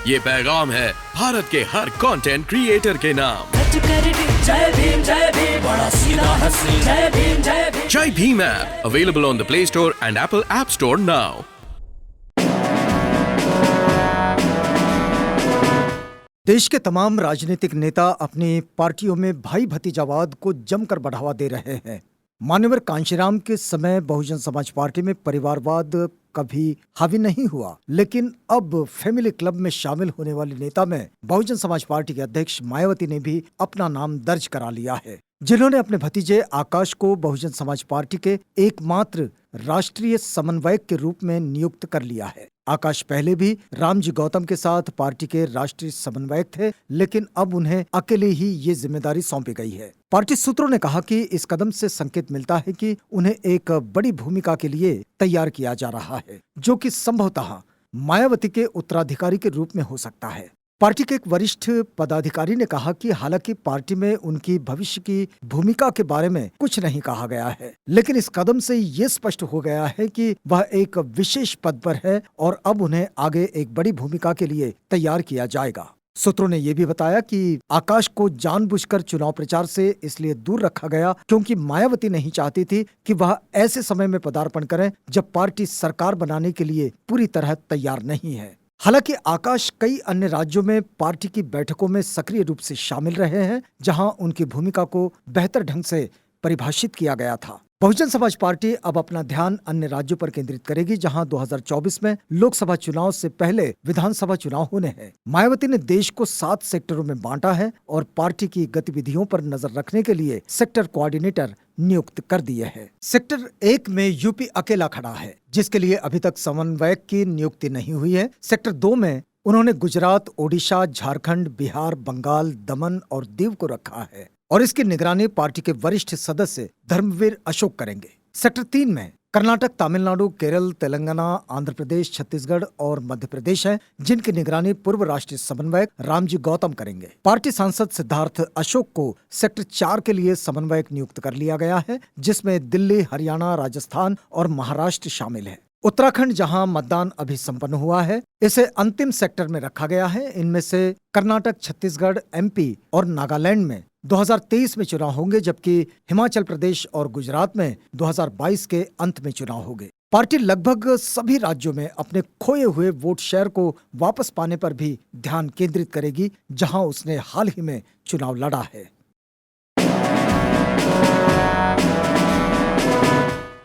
ये पैगाम है भारत के हर कंटेंट क्रिएटर के नाम। जय भीम बड़ा सीधा हंसी जय भीम। जय Bhim app available on the play store and Apple app store now. देश के तमाम राजनीतिक नेता अपनी पार्टियों में भाई भतीजावाद को जमकर बढ़ावा दे रहे हैं। मान्यवर कांशीराम के समय बहुजन समाज पार्टी में परिवारवाद कभी हावी नहीं हुआ, लेकिन अब फैमिली क्लब में शामिल होने वाले नेता में बहुजन समाज पार्टी के अध्यक्ष मायावती ने भी अपना नाम दर्ज करा लिया है, जिन्होंने अपने भतीजे आकाश को बहुजन समाज पार्टी के एकमात्र राष्ट्रीय समन्वयक के रूप में नियुक्त कर लिया है। आकाश पहले भी रामजी गौतम के साथ पार्टी के राष्ट्रीय समन्वयक थे, लेकिन अब उन्हें अकेले ही ये जिम्मेदारी सौंपी गई है। पार्टी सूत्रों ने कहा कि इस कदम से संकेत मिलता है कि उन्हें एक बड़ी भूमिका के लिए तैयार किया जा रहा है, जो कि संभवतः मायावती के उत्तराधिकारी के रूप में हो सकता है। पार्टी के एक वरिष्ठ पदाधिकारी ने कहा कि हालांकि पार्टी में उनकी भविष्य की भूमिका के बारे में कुछ नहीं कहा गया है, लेकिन इस कदम से ये स्पष्ट हो गया है कि वह एक विशेष पद पर है और अब उन्हें आगे एक बड़ी भूमिका के लिए तैयार किया जाएगा। सूत्रों ने यह भी बताया कि आकाश को जानबूझकर चुनाव प्रचार से इसलिए दूर रखा गया क्योंकि मायावती नहीं चाहती थी कि वह ऐसे समय में पदार्पण करें जब पार्टी सरकार बनाने के लिए पूरी तरह तैयार नहीं है। हालांकि आकाश कई अन्य राज्यों में पार्टी की बैठकों में सक्रिय रूप से शामिल रहे हैं, जहां उनकी भूमिका को बेहतर ढंग से परिभाषित किया गया था। बहुजन समाज पार्टी अब अपना ध्यान अन्य राज्यों पर केंद्रित करेगी, जहां 2024 में लोकसभा चुनाव से पहले विधानसभा चुनाव होने हैं। मायावती ने देश को 7 सेक्टरों में बांटा है और पार्टी की गतिविधियों पर नजर रखने के लिए सेक्टर कोऑर्डिनेटर नियुक्त कर दिए हैं। सेक्टर 1 में यूपी अकेला खड़ा है, जिसके लिए अभी तक समन्वयक की नियुक्ति नहीं हुई है। सेक्टर 2 में उन्होंने गुजरात, ओडिशा, झारखंड, बिहार, बंगाल, दमन और दीव को रखा है और इसकी निगरानी पार्टी के वरिष्ठ सदस्य धर्मवीर अशोक करेंगे। सेक्टर 3 में कर्नाटक, तमिलनाडु, केरल, तेलंगाना, आंध्र प्रदेश, छत्तीसगढ़ और मध्य प्रदेश हैं, जिनकी निगरानी पूर्व राष्ट्रीय समन्वयक रामजी गौतम करेंगे। पार्टी सांसद सिद्धार्थ अशोक को सेक्टर 4 के लिए समन्वयक नियुक्त कर लिया गया है, जिसमें दिल्ली, हरियाणा, राजस्थान और महाराष्ट्र शामिल है। उत्तराखंड, जहां मतदान अभी संपन्न हुआ है, इसे अंतिम सेक्टर में रखा गया है। इनमें से कर्नाटक, छत्तीसगढ़, एमपी और नागालैंड में 2023 में चुनाव होंगे, जबकि हिमाचल प्रदेश और गुजरात में 2022 के अंत में चुनाव होंगे। पार्टी लगभग सभी राज्यों में अपने खोए हुए वोट शेयर को वापस पाने पर भी ध्यान केंद्रित करेगी, जहां उसने हाल ही में चुनाव लड़ा है।